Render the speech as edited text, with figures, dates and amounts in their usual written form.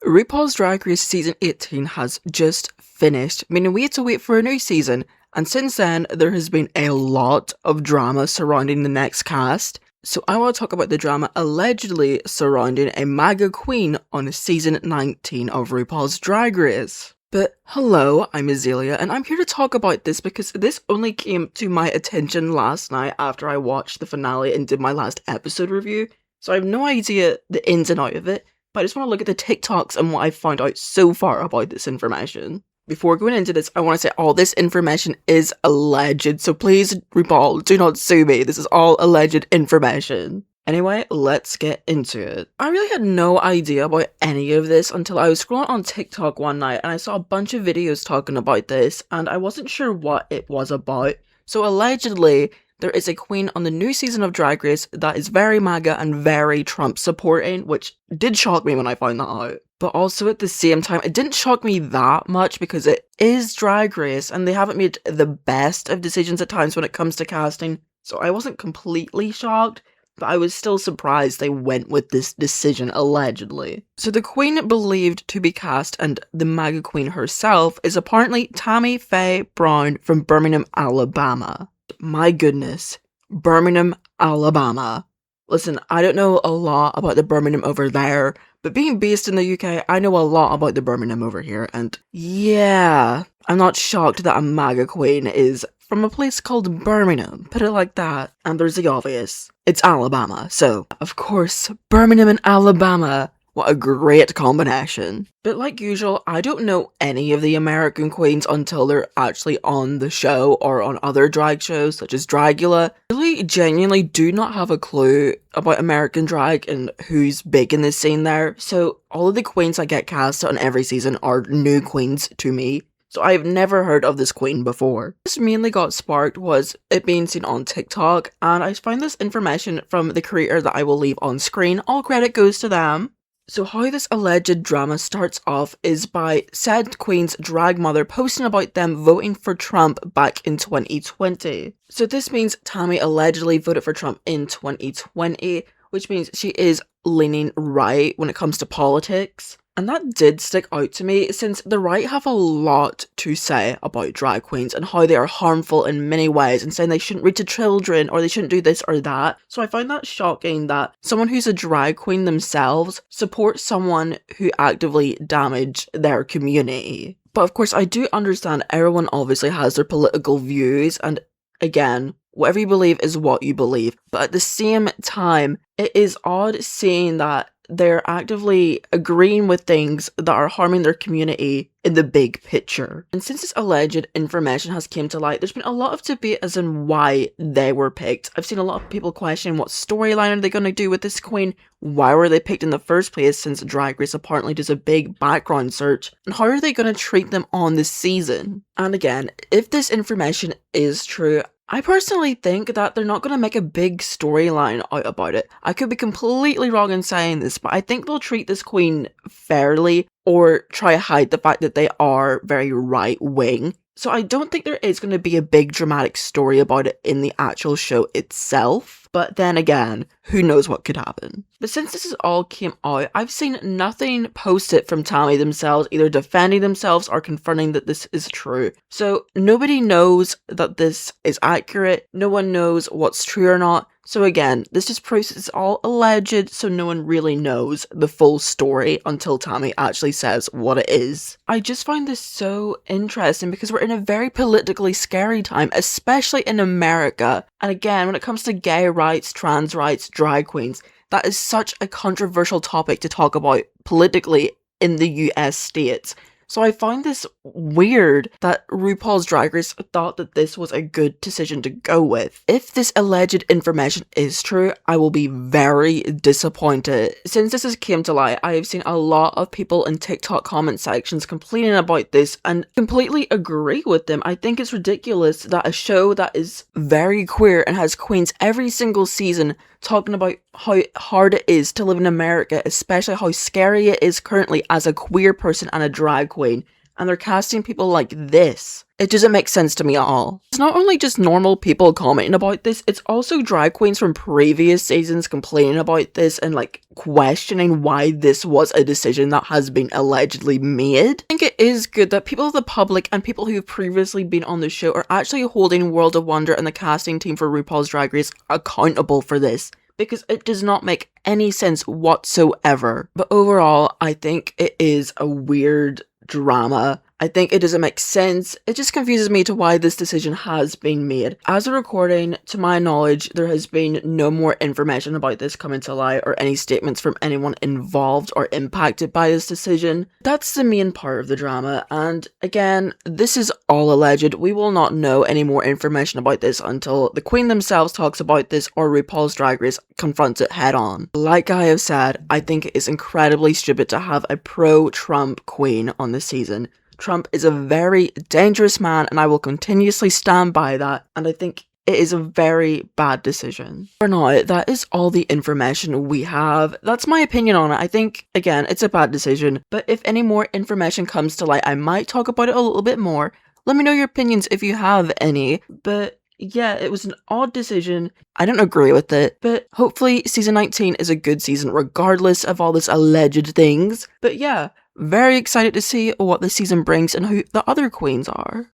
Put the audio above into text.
RuPaul's Drag Race Season 18 has just finished, meaning we had to wait for a new season, and since then, there has been a lot of drama surrounding the next cast. So I want to talk about the drama allegedly surrounding a MAGA queen on Season 19 of RuPaul's Drag Race. But hello, I'm Azealia, and I'm here to talk about this because this only came to my attention last night after I watched the finale and did my last episode review, so I have no idea the ins and outs of it. But I just want to look at the TikToks and what I've found out so far about this information. Before going into this, I want to say all this information is alleged, so please, RuPaul, do not sue me. This is all alleged information. Anyway, let's get into it. I really had no idea about any of this until I was scrolling on TikTok one night and I saw a bunch of videos talking about this and I wasn't sure what it was about. So allegedly, there is a queen on the new season of Drag Race that is very MAGA and very Trump supporting, which did shock me when I found that out. But also at the same time, it didn't shock me that much because it is Drag Race and they haven't made the best of decisions at times when it comes to casting. So I wasn't completely shocked, but I was still surprised they went with this decision allegedly. So the queen believed to be cast and the MAGA queen herself is apparently Tammy Faye Brown from Birmingham, Alabama. My goodness, Birmingham, Alabama. Listen, I don't know a lot about the Birmingham over there, but being based in the UK, I know a lot about the Birmingham over here, and yeah, I'm not shocked that a MAGA queen is from a place called Birmingham, put it like that. And there's the obvious, it's Alabama, so of course, Birmingham and Alabama. What a great combination. But like usual, I don't know any of the American queens until they're actually on the show or on other drag shows such as Dragula. I really genuinely do not have a clue about American drag and who's big in this scene there. So all of the queens that get cast on every season are new queens to me. So I've never heard of this queen before. This mainly got sparked was it being seen on TikTok, and I found this information from the creator that I will leave on screen. All credit goes to them. So how this alleged drama starts off is by said queen's drag mother posting about them voting for Trump back in 2020. So this means Tammy allegedly voted for Trump in 2020, which means she is leaning right when it comes to politics. And that did stick out to me since the right have a lot to say about drag queens and how they are harmful in many ways and saying they shouldn't read to children or they shouldn't do this or that. So I find that shocking that someone who's a drag queen themselves supports someone who actively damage their community. But of course I do understand everyone obviously has their political views and again, whatever you believe is what you believe. But at the same time, it is odd seeing that they're actively agreeing with things that are harming their community in the big picture. And since this alleged information has come to light, there's been a lot of debate as in why they were picked. I've seen a lot of people question what storyline are they going to do with this queen? Why were they picked in the first place since Drag Race apparently does a big background search? And how are they going to treat them on this season? And again, if this information is true, I personally think that they're not going to make a big storyline out about it. I could be completely wrong in saying this, but I think they'll treat this queen fairly or try to hide the fact that they are very right-wing. So I don't think there is going to be a big dramatic story about it in the actual show itself. But then again, who knows what could happen. But since this is all came out, I've seen nothing posted from Tammy themselves, either defending themselves or confirming that this is true. So nobody knows that this is accurate. No one knows what's true or not. So again, this just proves it's all alleged, so no one really knows the full story until Tammy actually says what it is. I just find this so interesting because we're in a very politically scary time, especially in America. And again, when it comes to gay rights, trans rights, drag queens, that is such a controversial topic to talk about politically in the US states. So I find this weird that RuPaul's Drag Race thought that this was a good decision to go with. If this alleged information is true, I will be very disappointed. Since this has came to light, I have seen a lot of people in TikTok comment sections complaining about this and completely agree with them. I think it's ridiculous that a show that is very queer and has queens every single season talking about how hard it is to live in America, especially how scary it is currently as a queer person and a drag queen. and they're casting people like this. It doesn't make sense to me at all. It's not only just normal people commenting about this, it's also drag queens from previous seasons complaining about this and like questioning why this was a decision that has been allegedly made. I think it is good that people of the public and people who have previously been on the show are actually holding World of Wonder and the casting team for RuPaul's Drag Race accountable for this, because it does not make any sense whatsoever. But overall, I think it is a weird drama. I think it doesn't make sense. It just confuses me to why this decision has been made. As a recording, to my knowledge, there has been no more information about this coming to light or any statements from anyone involved or impacted by this decision. That's the main part of the drama, and again, this is all alleged. We will not know any more information about this until the Queen themselves talks about this or RuPaul's Drag Race confronts it head on. Like I have said, I think it is incredibly stupid to have a pro-Trump Queen on this season. Trump is a very dangerous man, and I will continuously stand by that, and I think it is a very bad decision. For now, that is all the information we have. That's my opinion on it. I think, again, it's a bad decision, but if any more information comes to light, I might talk about it a little bit more. Let me know your opinions if you have any, but yeah, it was an odd decision. I don't agree with it, but hopefully season 19 is a good season regardless of all this alleged things. But yeah, very excited to see what this season brings and who the other queens are.